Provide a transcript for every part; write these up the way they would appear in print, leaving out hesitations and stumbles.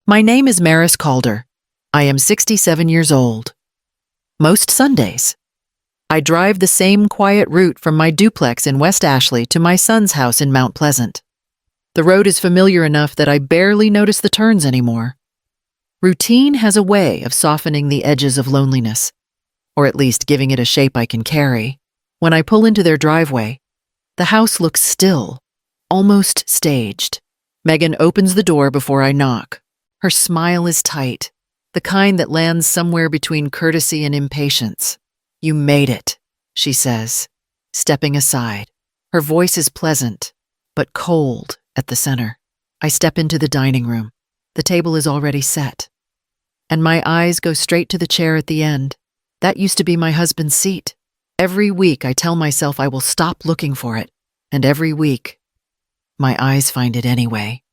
My name is Maris Calder. I am 67 years old. Most Sundays, I drive the same quiet route from my duplex in West Ashley to my son's house in Mount Pleasant. The road is familiar enough that I barely notice the turns anymore. Routine has a way of softening the edges of loneliness, or at least giving it a shape I can carry. When I pull into their driveway, the house looks still, almost staged. Megan opens the door before I knock. Her smile is tight, the kind that lands somewhere between courtesy and impatience. "You made it," she says, stepping aside. Her voice is pleasant, but cold at the center. I step into the dining room. The table is already set, and my eyes go straight to the chair at the end. That used to be my husband's seat. Every week I tell myself I will stop looking for it, and every week, my eyes find it anyway.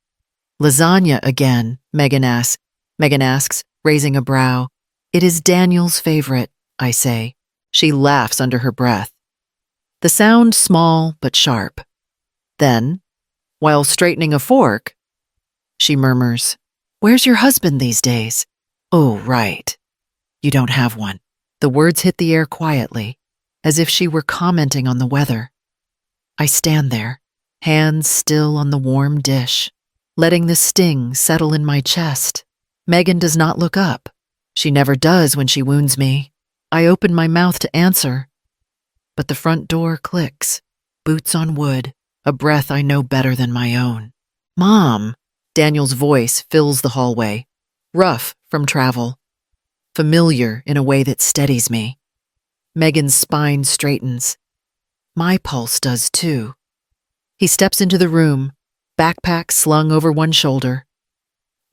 "Lasagna again," Megan asks, raising a brow. "It is Daniel's favorite," I say. She laughs under her breath. The sound small but sharp. Then, while straightening a fork, she murmurs, "Where's your husband these days?" "Oh, right. You don't have one." The words hit the air quietly, as if she were commenting on the weather. I stand there, hands still on the warm dish, letting the sting settle in my chest. Megan does not look up. She never does when she wounds me. I open my mouth to answer, but the front door clicks, boots on wood, a breath I know better than my own. "Mom!" Daniel's voice fills the hallway, rough from travel, familiar in a way that steadies me. Megan's spine straightens. My pulse does too. He steps into the room, backpack slung over one shoulder,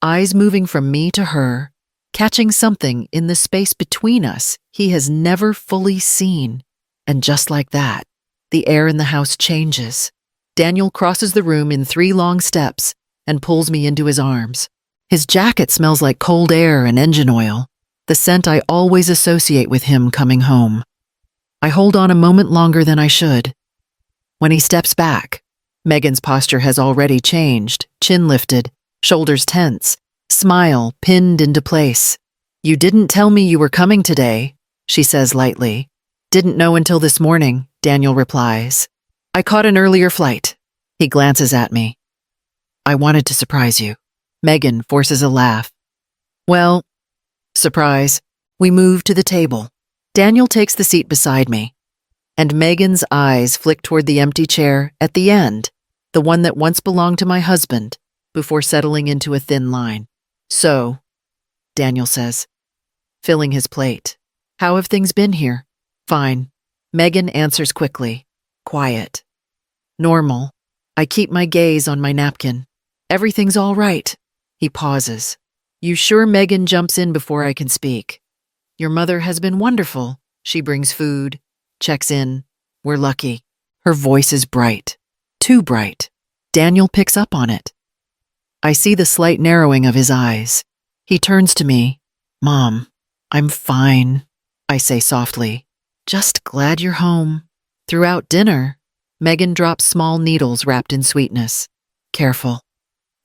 eyes moving from me to her, catching something in the space between us he has never fully seen. And just like that, the air in the house changes. Daniel crosses the room in 3 long steps and pulls me into his arms. His jacket smells like cold air and engine oil, the scent I always associate with him coming home. I hold on a moment longer than I should. When he steps back, Megan's posture has already changed, chin lifted, shoulders tense, smile pinned into place. "You didn't tell me you were coming today," she says lightly. "Didn't know until this morning," Daniel replies. "I caught an earlier flight." He glances at me. "I wanted to surprise you." Megan forces a laugh. "Well, surprise." We move to the table. Daniel takes the seat beside me, and Megan's eyes flick toward the empty chair at the end, the one that once belonged to my husband, before settling into a thin line. "So," Daniel says, filling his plate. "How have things been here?" "Fine." Megan answers quickly, quiet. "Normal." I keep my gaze on my napkin. "Everything's all right." He pauses. "You sure?" Megan jumps in before I can speak. "Your mother has been wonderful. She brings food, checks in. We're lucky." Her voice is bright. Too bright. Daniel picks up on it. I see the slight narrowing of his eyes. He turns to me. "Mom, I'm fine," I say softly. "Just glad you're home." Throughout dinner, Megan drops small needles wrapped in sweetness. "Careful."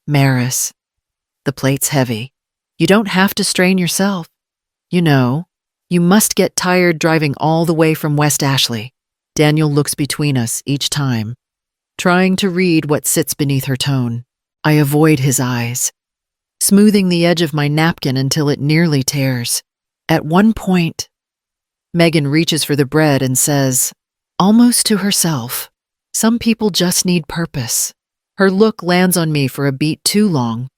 "Maris." The plate's heavy. "You don't have to strain yourself. You know, you must get tired driving all the way from West Ashley." Daniel looks between us each time, trying to read what sits beneath her tone. I avoid his eyes, smoothing the edge of my napkin until it nearly tears. At one point, Megan reaches for the bread and says, almost to herself, "Some people just need purpose." Her look lands on me for a beat too long.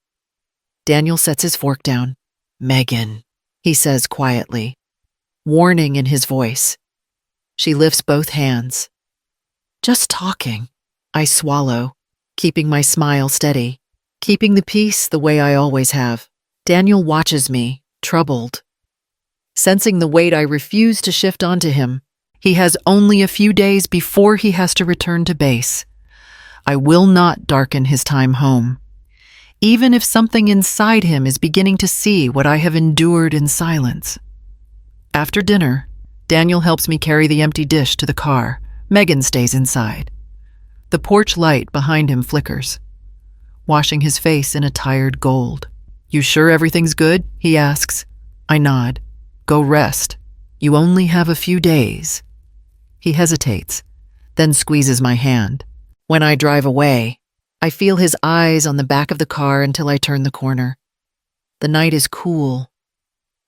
Daniel sets his fork down. "Megan," he says quietly, warning in his voice. She lifts both hands. "Just talking." I swallow, keeping my smile steady, keeping the peace the way I always have. Daniel watches me, troubled. Sensing the weight I refuse to shift onto him, he has only a few days before he has to return to base. I will not darken his time home, even if something inside him is beginning to see what I have endured in silence. After dinner, Daniel helps me carry the empty dish to the car. Megan stays inside. The porch light behind him flickers, washing his face in a tired gold. You sure everything's good? He asks. I nod. Go rest. You only have a few days. He hesitates, then squeezes my hand. When I drive away, I feel his eyes on the back of the car until I turn the corner. The night is cool,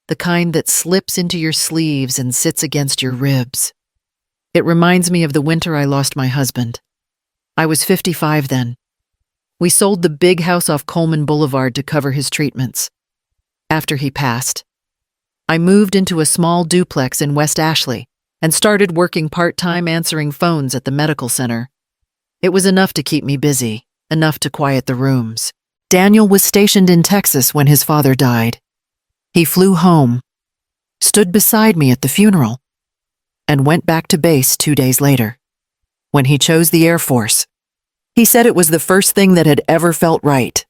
the kind that slips into your sleeves and sits against your ribs. It reminds me of the winter I lost my husband. I was 55 then. We sold the big house off Coleman Boulevard to cover his treatments. After he passed, I moved into a small duplex in West Ashley and started working part-time answering phones at the medical center. It was enough to keep me busy, enough to quiet the rooms. Daniel was stationed in Texas when his father died. He flew home, stood beside me at the funeral, and went back to base 2 days later. When he chose the Air Force, he said it was the first thing that had ever felt right.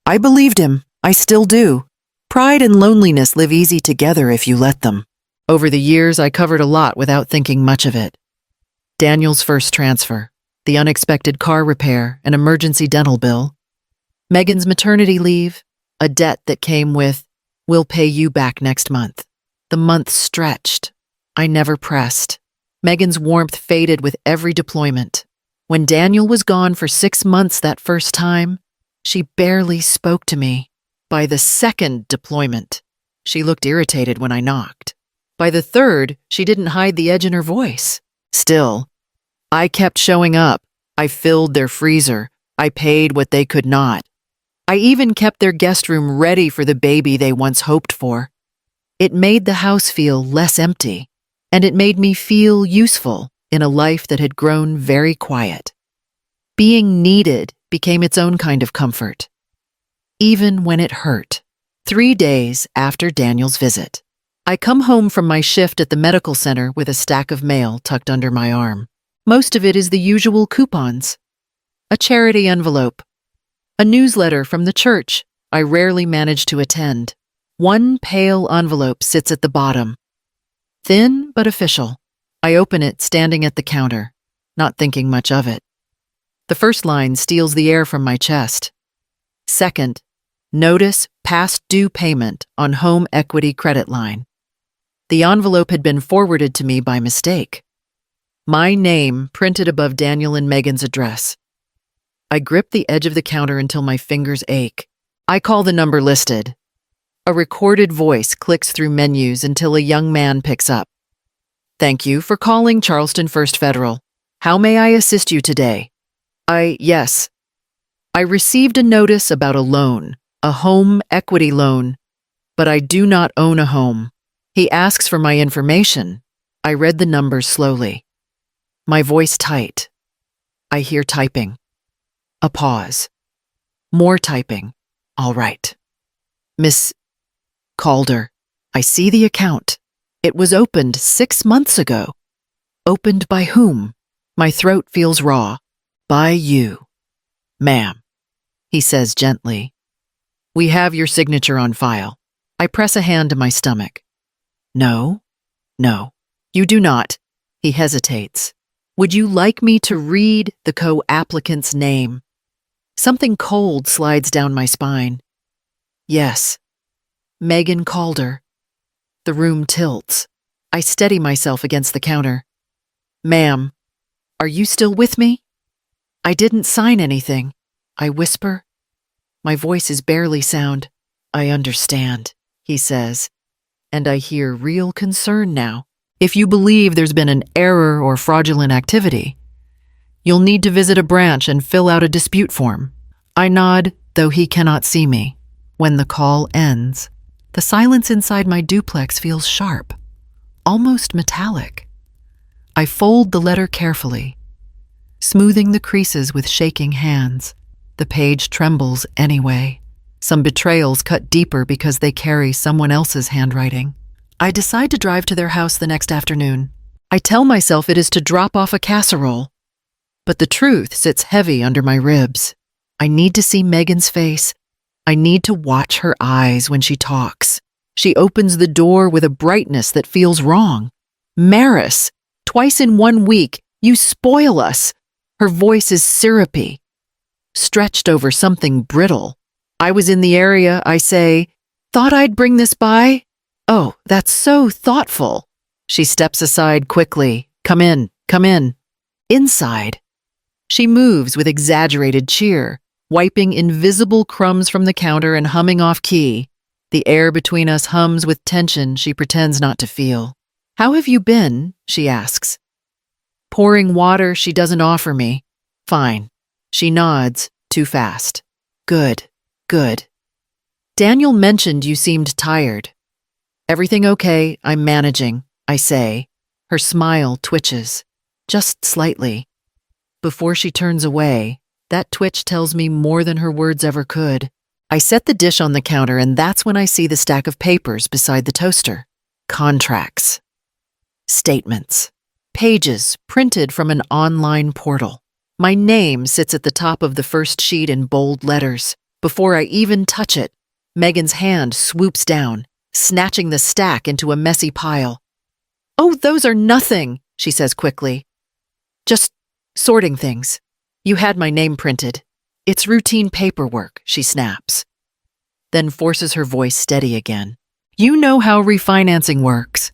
I believed him. I still do. Pride and loneliness live easy together if you let them. Over the years, I covered a lot without thinking much of it. Daniel's first transfer, the unexpected car repair, an emergency dental bill, Megan's maternity leave, a debt that came with, "We'll pay you back next month." The months stretched. I never pressed. Megan's warmth faded with every deployment. When Daniel was gone for 6 months that first time, she barely spoke to me. By the second deployment, she looked irritated when I knocked. By the third, she didn't hide the edge in her voice. Still, I kept showing up. I filled their freezer. I paid what they could not. I even kept their guest room ready for the baby they once hoped for. It made the house feel less empty, and it made me feel useful in a life that had grown very quiet. Being needed became its own kind of comfort, even when it hurt. 3 days after Daniel's visit, I come home from my shift at the medical center with a stack of mail tucked under my arm. Most of it is the usual coupons, a charity envelope, a newsletter from the church I rarely manage to attend. One pale envelope sits at the bottom, thin but official. I open it standing at the counter, not thinking much of it. The first line steals the air from my chest. Second, notice past due payment on home equity credit line. The envelope had been forwarded to me by mistake. My name printed above Daniel and Megan's address. I grip the edge of the counter until my fingers ache. I call the number listed. A recorded voice clicks through menus until a young man picks up. Thank you for calling Charleston First Federal. How may I assist you today? Yes. I received a notice about a loan, a home equity loan, but I do not own a home. He asks for my information. I read the numbers slowly. My voice tight. I hear typing. A pause. More typing. All right. Miss Calder, I see the account. It was opened 6 months ago. Opened by whom? My throat feels raw. By you. Ma'am, he says gently. We have your signature on file. I press a hand to my stomach. No, you do not. He hesitates. Would you like me to read the co-applicant's name? Something cold slides down my spine. Yes. Megan Calder. The room tilts. I steady myself against the counter. Ma'am, are you still with me? I didn't sign anything. I whisper. My voice is barely sound. I understand, he says, and I hear real concern now. If you believe there's been an error or fraudulent activity, you'll need to visit a branch and fill out a dispute form. I nod, though he cannot see me. When the call ends, the silence inside my duplex feels sharp, almost metallic. I fold the letter carefully, smoothing the creases with shaking hands. The page trembles anyway. Some betrayals cut deeper because they carry someone else's handwriting. I decide to drive to their house the next afternoon. I tell myself it is to drop off a casserole, but the truth sits heavy under my ribs. I need to see Megan's face. I need to watch her eyes when she talks. She opens the door with a brightness that feels wrong. Maris, twice in 1 week, you spoil us. Her voice is syrupy, stretched over something brittle. I was in the area, I say. Thought I'd bring this by? Oh, that's so thoughtful. She steps aside quickly. Come in, come in. Inside. She moves with exaggerated cheer, wiping invisible crumbs from the counter and humming off key. The air between us hums with tension she pretends not to feel. How have you been? She asks. Pouring water she doesn't offer me. Fine. She nods, too fast. Good, good. Daniel mentioned you seemed tired. Everything okay, I'm managing, I say. Her smile twitches, just slightly. Before she turns away, that twitch tells me more than her words ever could. I set the dish on the counter and that's when I see the stack of papers beside the toaster. Contracts. Statements. Pages printed from an online portal. My name sits at the top of the first sheet in bold letters. Before I even touch it, Megan's hand swoops down, snatching the stack into a messy pile. Oh, those are nothing, she says quickly. Just sorting things. You had my name printed. It's routine paperwork, she snaps. Then forces her voice steady again. You know how refinancing works.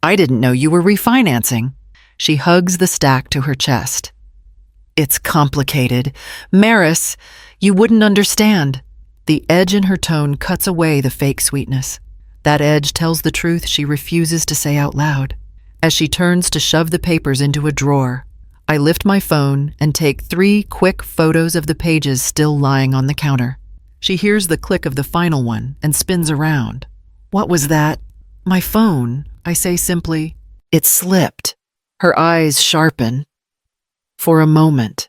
I didn't know you were refinancing. She hugs the stack to her chest. It's complicated. Maris, you wouldn't understand. The edge in her tone cuts away the fake sweetness. That edge tells the truth she refuses to say out loud. As she turns to shove the papers into a drawer, I lift my phone and take 3 quick photos of the pages still lying on the counter. She hears the click of the final one and spins around. What was that? My phone, I say simply. It slipped. Her eyes sharpen. For a moment,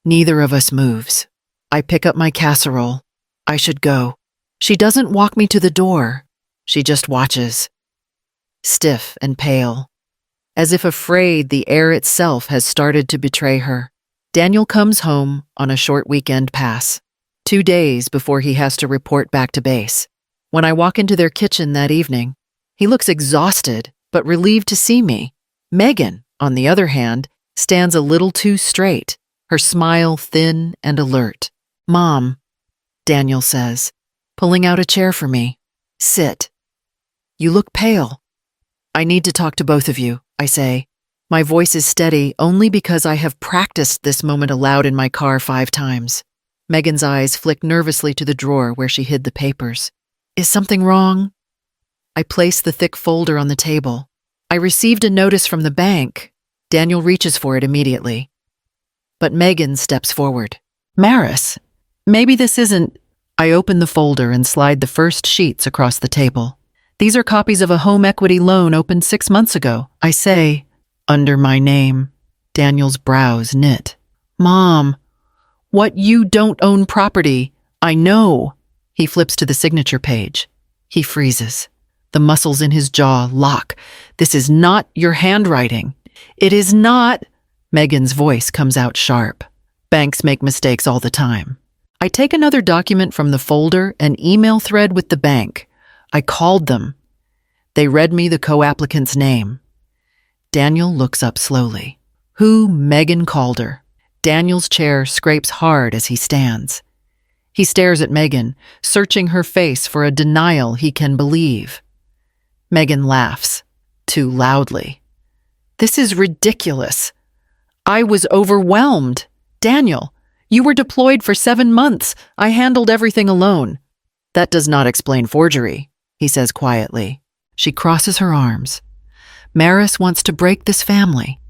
neither of us moves. I pick up my casserole. I should go. She doesn't walk me to the door. She just watches. Stiff and pale. As if afraid the air itself has started to betray her. Daniel comes home on a short weekend pass, 2 days before he has to report back to base. When I walk into their kitchen that evening, he looks exhausted but relieved to see me. Megan, on the other hand, stands a little too straight, her smile thin and alert. Mom, Daniel says, pulling out a chair for me. Sit. You look pale. I need to talk to both of you, I say. My voice is steady only because I have practiced this moment aloud in my car 5 times. Megan's eyes flick nervously to the drawer where she hid the papers. Is something wrong? I place the thick folder on the table. I received a notice from the bank. Daniel reaches for it immediately. But Megan steps forward. Maris, maybe this isn't... I open the folder and slide the first sheets across the table. These are copies of a home equity loan opened 6 months ago. I say, under my name. Daniel's brows knit. Mom, what, you don't own property? I know. He flips to the signature page. He freezes. The muscles in his jaw lock. This is not your handwriting. It is not. Megan's voice comes out sharp. Banks make mistakes all the time. I take another document from the folder, an email thread with the bank. I called them. They read me the co-applicant's name. Daniel looks up slowly. Who Megan Calder? Daniel's chair scrapes hard as he stands. He stares at Megan, searching her face for a denial he can believe. Megan laughs, too loudly. This is ridiculous. I was overwhelmed. Daniel, you were deployed for 7 months. I handled everything alone. That does not explain forgery, he says quietly. She crosses her arms. Maris wants to break this family.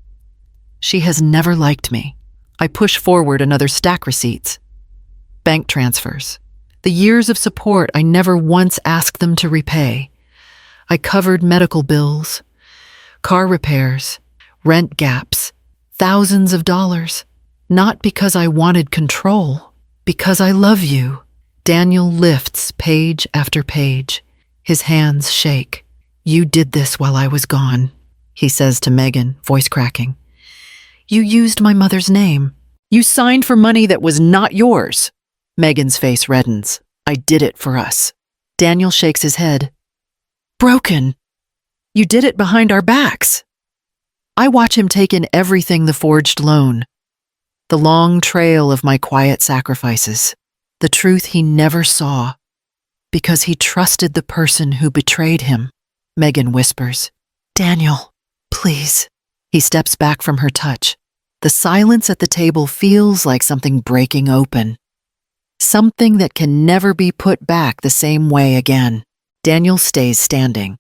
She has never liked me. I push forward another stack receipts. Bank transfers. The years of support I never once asked them to repay. I covered medical bills, car repairs, rent gaps, thousands of dollars. Not because I wanted control, because I love you. Daniel lifts page after page. His hands shake. You did this while I was gone, he says to Megan, voice cracking. You used my mother's name. You signed for money that was not yours. Megan's face reddens. I did it for us. Daniel shakes his head. Broken. You did it behind our backs. I watch him take in everything the forged loan. The long trail of my quiet sacrifices. the truth he never saw, because he trusted the person who betrayed him. Megan whispers, "Daniel, please." He steps back from her touch. The silence at the table feels like something breaking open. Something that can never be put back the same way again. Daniel stays standing,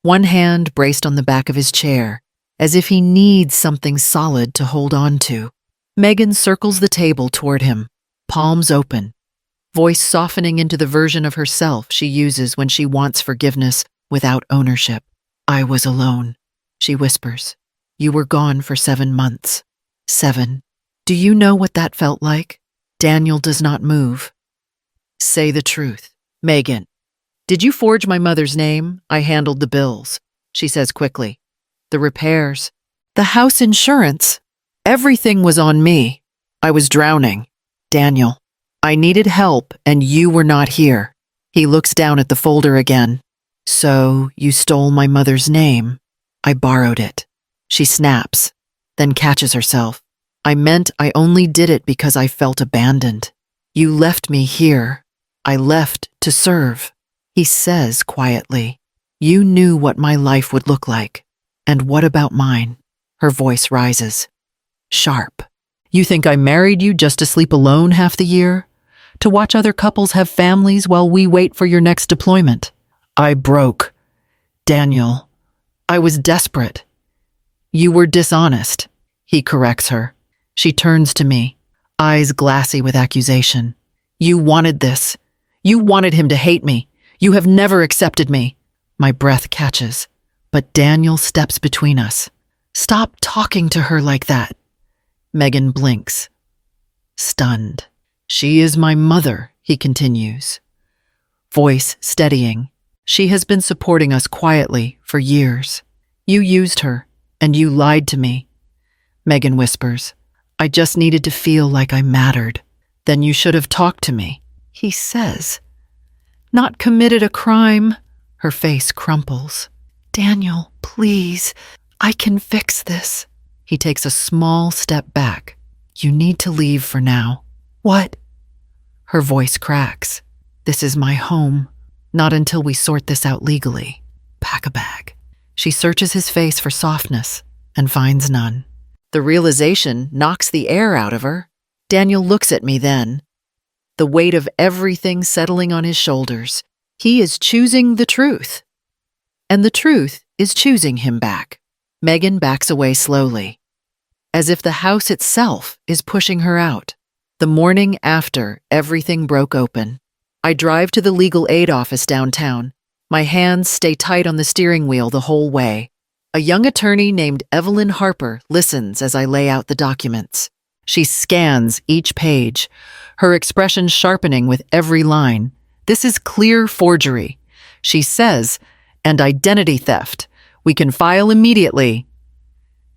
one hand braced on the back of his chair, as if he needs something solid to hold on to. Megan circles the table toward him, palms open, voice softening into the version of herself she uses when she wants forgiveness without ownership. "I was alone," she whispers. "You were gone for 7 months. 7. Do you know what that felt like?" Daniel does not move. "Say the truth." "Megan, did you forge my mother's name?" "I handled the bills," she says quickly. "The repairs, the house insurance, everything was on me. I was drowning." "Daniel, I needed help and you were not here." He looks down at the folder again. "So you stole my mother's name?" "I borrowed it." She snaps, then catches herself. "I meant I only did it because I felt abandoned. You left me here. I left to serve." He says quietly, "You knew what my life would look like. And what about mine?" Her voice rises, sharp. "You think I married you just to sleep alone half the year? To watch other couples have families while we wait for your next deployment? I broke. Daniel, I was desperate." "You were dishonest," he corrects her. She turns to me, eyes glassy with accusation. "You wanted this. You wanted him to hate me. You have never accepted me." My breath catches, but Daniel steps between us. "Stop talking to her like that." Megan blinks, stunned. "She is my mother," he continues, voice steadying. "She has been supporting us quietly for years. You used her, and you lied to me." Megan whispers, "I just needed to feel like I mattered." "Then you should have talked to me," he says. "Not committed a crime." Her face crumples. "Daniel, please, I can fix this." He takes a small step back. "You need to leave for now." "What?" Her voice cracks. "This is my home. Not until we sort this out legally. Pack a bag." She searches his face for softness and finds none. The realization knocks the air out of her. Daniel looks at me then, the weight of everything settling on his shoulders. He is choosing the truth, and the truth is choosing him back. Megan backs away slowly, as if the house itself is pushing her out. The morning after everything broke open, I drive to the legal aid office downtown. My hands stay tight on the steering wheel the whole way. A young attorney named Evelyn Harper listens as I lay out the documents. She scans each page, her expression sharpening with every line. "This is clear forgery," she says, "and identity theft. We can file immediately."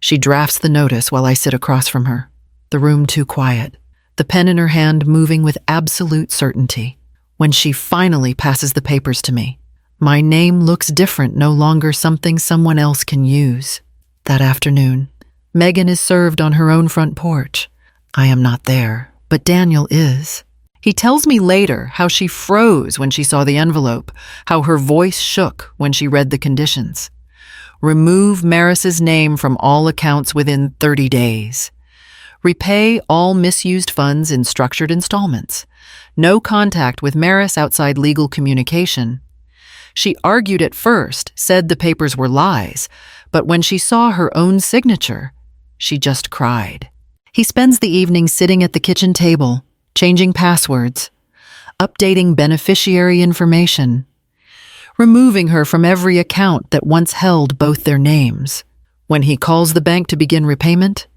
She drafts the notice while I sit across from her, the room too quiet, the pen in her hand moving with absolute certainty. When she finally passes the papers to me, my name looks different, no longer something someone else can use. That afternoon, Megan is served on her own front porch. I am not there, but Daniel is. He tells me later how she froze when she saw the envelope, how her voice shook when she read the conditions. Remove Maris's name from all accounts within 30 days. Repay all misused funds in structured installments. No contact with Maris outside legal communication. She argued at first, said the papers were lies, but when she saw her own signature, she just cried. He spends the evening sitting at the kitchen table, changing passwords, updating beneficiary information, removing her from every account that once held both their names. When he calls the bank to begin repayment,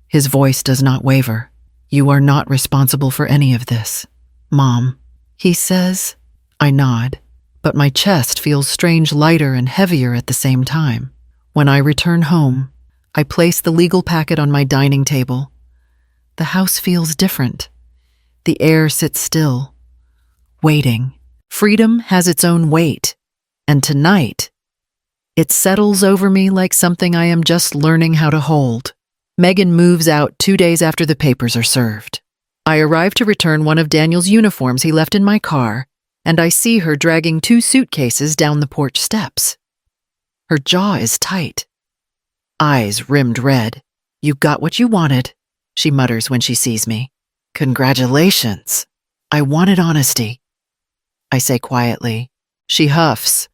his voice does not waver. "You are not responsible for any of this, Mom," he says. I nod, but my chest feels strange lighter and heavier at the same time. When I return home, I place the legal packet on my dining table. The house feels different. The air sits still, waiting. Freedom has its own weight, and tonight, it settles over me like something I am just learning how to hold. Megan moves out 2 days after the papers are served. I arrive to return one of Daniel's uniforms he left in my car, and I see her dragging 2 suitcases down the porch steps. Her jaw is tight. Eyes rimmed red. "You got what you wanted," she mutters when she sees me. "Congratulations. I wanted honesty," I say quietly. She huffs,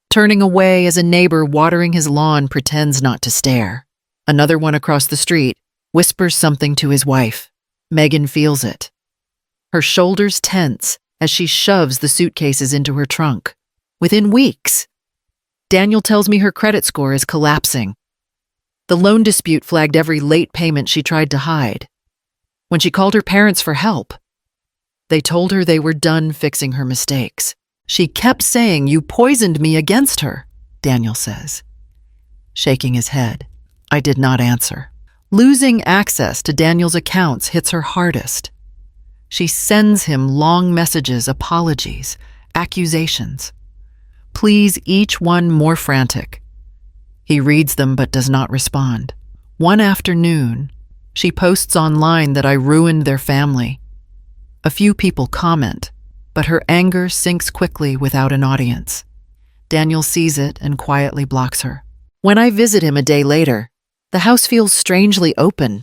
turning away as a neighbor watering his lawn pretends not to stare. Another one across the street whispers something to his wife. Megan feels it. Her shoulders tense as she shoves the suitcases into her trunk. Within weeks, Daniel tells me her credit score is collapsing. The loan dispute flagged every late payment she tried to hide. When she called her parents for help, they told her they were done fixing her mistakes. She kept saying, "You poisoned me against her," Daniel says, shaking his head. I did not answer. Losing access to Daniel's accounts hits her hardest. She sends him long messages, apologies, accusations. Pleas, each one more frantic. He reads them but does not respond. One afternoon, she posts online that I ruined their family. A few people comment, but her anger sinks quickly without an audience. Daniel sees it and quietly blocks her. When I visit him a day later, the house feels strangely open,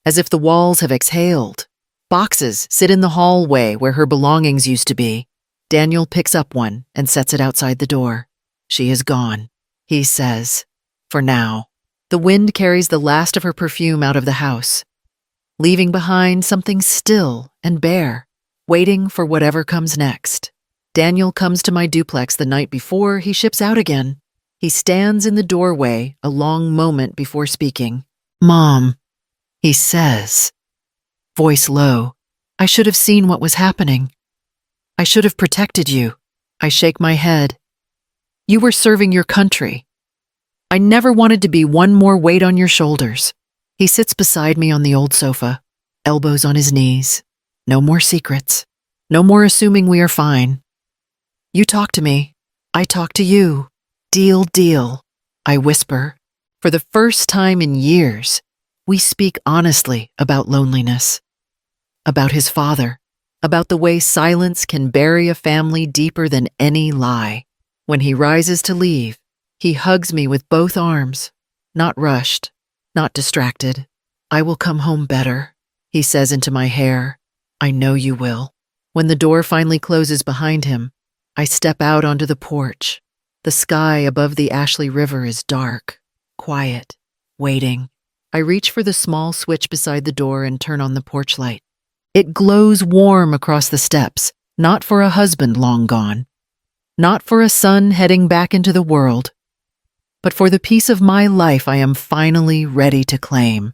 as if the walls have exhaled. Boxes sit in the hallway where her belongings used to be. Daniel picks up one and sets it outside the door. She is gone, he says, for now. The wind carries the last of her perfume out of the house, leaving behind something still and bare, waiting for whatever comes next. Daniel comes to my duplex the night before he ships out again. He stands in the doorway a long moment before speaking. "Mom," he says, voice low. "I should have seen what was happening. I should have protected you." I shake my head. "You were serving your country. I never wanted to be one more weight on your shoulders." He sits beside me on the old sofa, elbows on his knees. No more secrets. No more assuming we are fine. "You talk to me. I talk to you. Deal, I whisper. For the first time in years, we speak honestly about loneliness, about his father, about the way silence can bury a family deeper than any lie. When he rises to leave, he hugs me with both arms, not rushed, not distracted. "I will come home better," he says into my hair. "I know you will." When the door finally closes behind him, I step out onto the porch. The sky above the Ashley River is dark, quiet, waiting. I reach for the small switch beside the door and turn on the porch light. It glows warm across the steps, not for a husband long gone, not for a son heading back into the world, but for the piece of my life I am finally ready to claim.